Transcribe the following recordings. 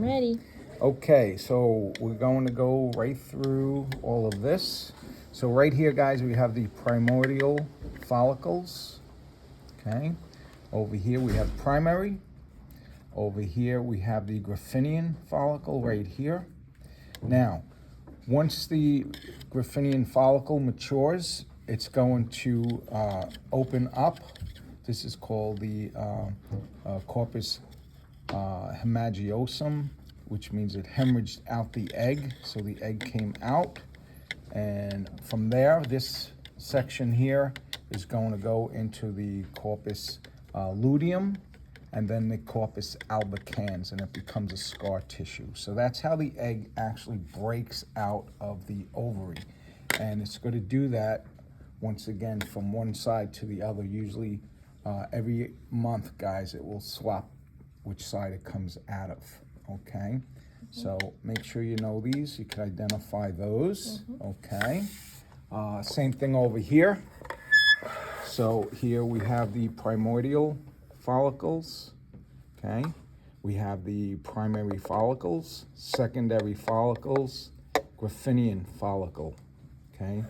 Ready. Okay, so we're going to go right through all of this. So right here, guys, we have the primordial follicles. Okay. Over here we have primary. Over here we have the Griffinian follicle right here. Now, once the Griffinian follicle matures, it's going to open up. This is called the corpus hemagiosum, which means it hemorrhaged out the egg. So the egg came out. And from there, this section here is going to go into the corpus luteum and then the corpus albicans, and it becomes a scar tissue. So that's how the egg actually breaks out of the ovary. And it's going to do that, once again, from one side to the other. Usually every month, guys, it will swap which side it comes out of, okay? So make sure you know these. You can identify those, okay? Same thing over here. So here we have the primordial follicles, okay? We have the primary follicles, secondary follicles, Griffinian follicle, okay?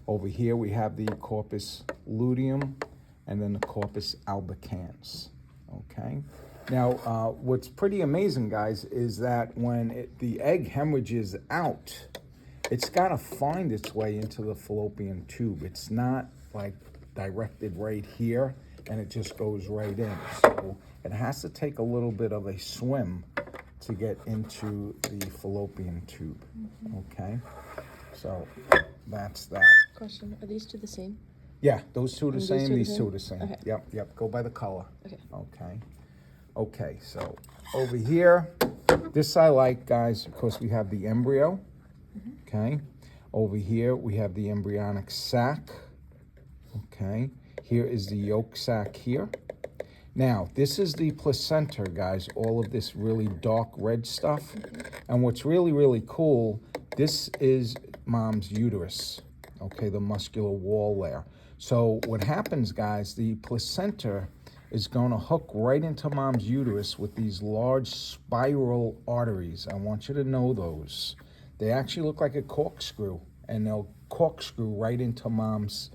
Over here we have the corpus luteum and then the corpus albicans, okay? Now, what's pretty amazing, guys, is that when the egg hemorrhages out, it's got to find its way into the fallopian tube. It's not like directed right here and it just goes right in. So it has to take a little bit of a swim to get into the fallopian tube, okay? So that's that. Question, are these two the same? Yeah, those two are the same, these two are the same? same. Okay. Yep, go by the color. Okay. Okay. Okay, so over here, this I like, guys, because we have the embryo, okay? Over here, we have the embryonic sac, okay? Here is the yolk sac here. Now, this is the placenta, guys, all of this really dark red stuff. And what's really, really cool, this is mom's uterus, okay, the muscular wall there. So what happens, guys, the placenta is going to hook right into mom's uterus with these large spiral arteries. I want you to know those. They actually look like a corkscrew, and they'll corkscrew right into mom's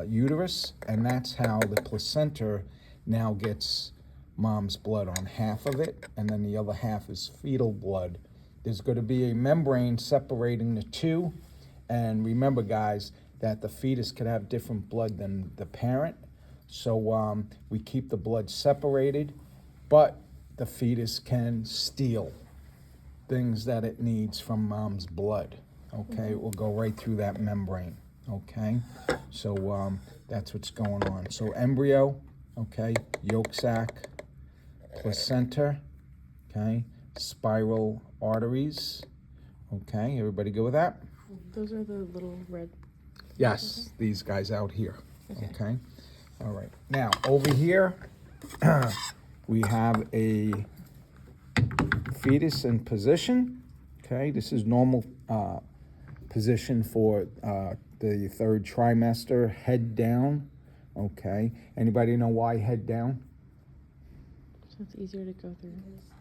uterus, and that's how the placenta now gets mom's blood on half of it, and then the other half is fetal blood. There's going to be a membrane separating the two, and remember, guys, that the fetus could have different blood than the parent. So we keep the blood separated, but the fetus can steal things that it needs from mom's blood, okay? It will go right through that membrane, okay? So that's what's going on. So embryo, okay, yolk sac, placenta, okay, spiral arteries, okay? Everybody good with that? Those are the little red. Yes, these guys out here, okay? All right, now over here, we have a fetus in position, okay? This is normal position for the third trimester, head down, okay? Anybody know why head down? So it's easier to go through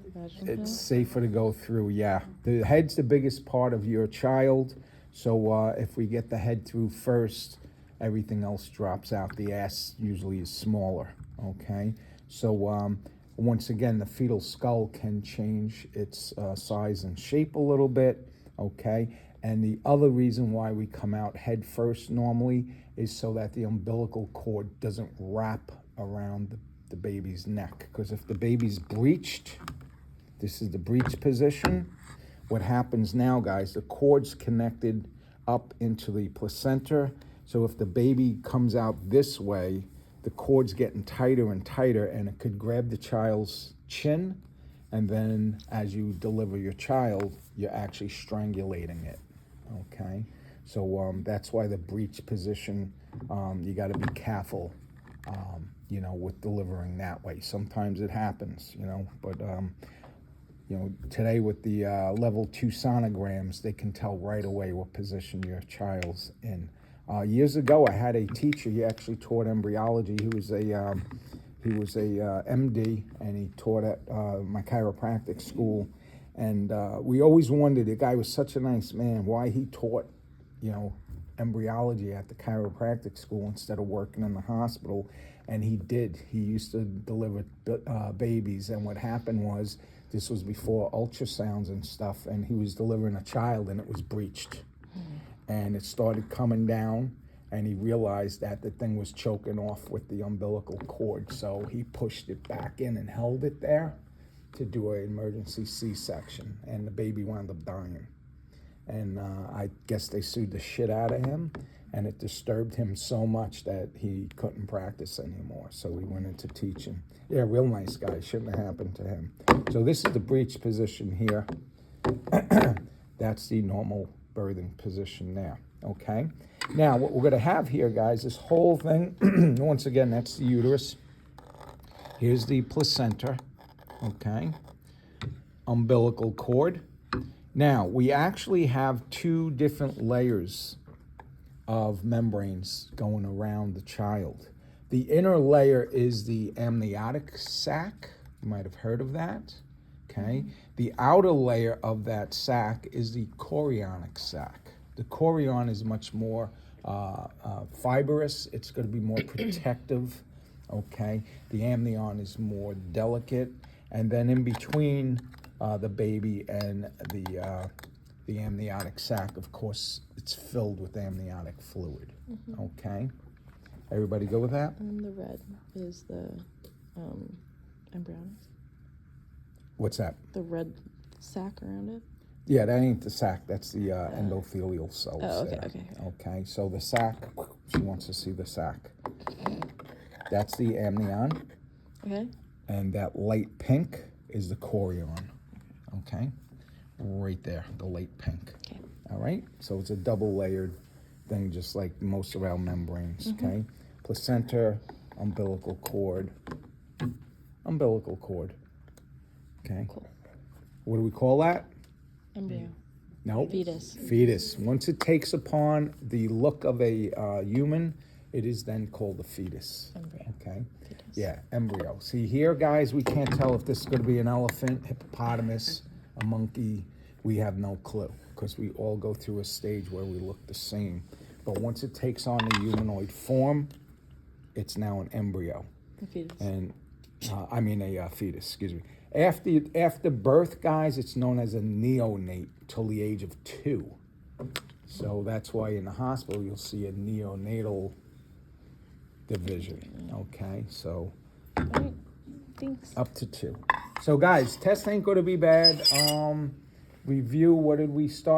the vaginal It's canal? safer to go through, yeah. The head's the biggest part of your child, so if we get the head through first, everything else drops out. The ass usually is smaller, okay? So once again, the fetal skull can change its size and shape a little bit, okay? And the other reason why we come out head first normally is so that the umbilical cord doesn't wrap around the baby's neck. Because if the baby's breached, this is the breech position. What happens now, guys, the cord's connected up into the placenta. So if the baby comes out this way, the cord's getting tighter and tighter, and it could grab the child's chin, and then as you deliver your child, you're actually strangulating it, okay? So that's why the breech position, you got to be careful, you know, with delivering that way. Sometimes it happens, you know, but you know, today with the level 2 sonograms, they can tell right away what position your child's in. Years ago, I had a teacher. He actually taught embryology. He was a MD, and he taught at my chiropractic school. And we always wondered, the guy was such a nice man, why he taught, you know, embryology at the chiropractic school instead of working in the hospital. And he did. He used to deliver babies. And what happened was, this was before ultrasounds and stuff, and he was delivering a child and it was breached. And it started coming down, and he realized that the thing was choking off with the umbilical cord. So he pushed it back in and held it there to do an emergency C-section, and the baby wound up dying. And I guess they sued the shit out of him, and it disturbed him so much that he couldn't practice anymore. So he went into teaching. Yeah, real nice guy. Shouldn't have happened to him. So this is the breech position here. That's the normal birthing position there. Okay. Now what we're going to have here, guys, this whole thing. Once again, that's the uterus. Here's the placenta. Okay. Umbilical cord. Now, we actually have two different layers of membranes going around the child. The inner layer is the amniotic sac. You might have heard of that. Okay. The outer layer of that sac is the chorionic sac. The chorion is much more fibrous. It's going to be more protective. Okay. The amnion is more delicate. And then in between the baby and the amniotic sac, of course, it's filled with amniotic fluid. Okay, everybody go with that? And the red is the embryonic. What's that? The red sac around it. Yeah, that ain't the sac. That's the endothelial cells. Oh, okay, there. okay. Okay, so the sac. She wants to see the sac. That's the amnion. Okay. And that light pink is the chorion. Okay, right there, the light pink. Okay. All right, so it's a double layered thing, just like most of our membranes. Okay, placenta, umbilical cord, umbilical cord. Okay. Cool. What do we call that? Embryo. No. Fetus. Fetus. Once it takes upon the look of a human, it is then called a fetus. Embryo. Okay. Fetus. Yeah, embryo. See here, guys, we can't tell if this is going to be an elephant, hippopotamus, a monkey. We have no clue, because we all go through a stage where we look the same. But once it takes on the humanoid form, it's now an embryo. A fetus. And a fetus, excuse me. After birth, guys, it's known as a neonate till the age of 2. So that's why in the hospital you'll see a neonatal division. Okay, so All right. Thanks. up to 2. So guys, test ain't going to be bad. Review, what did we start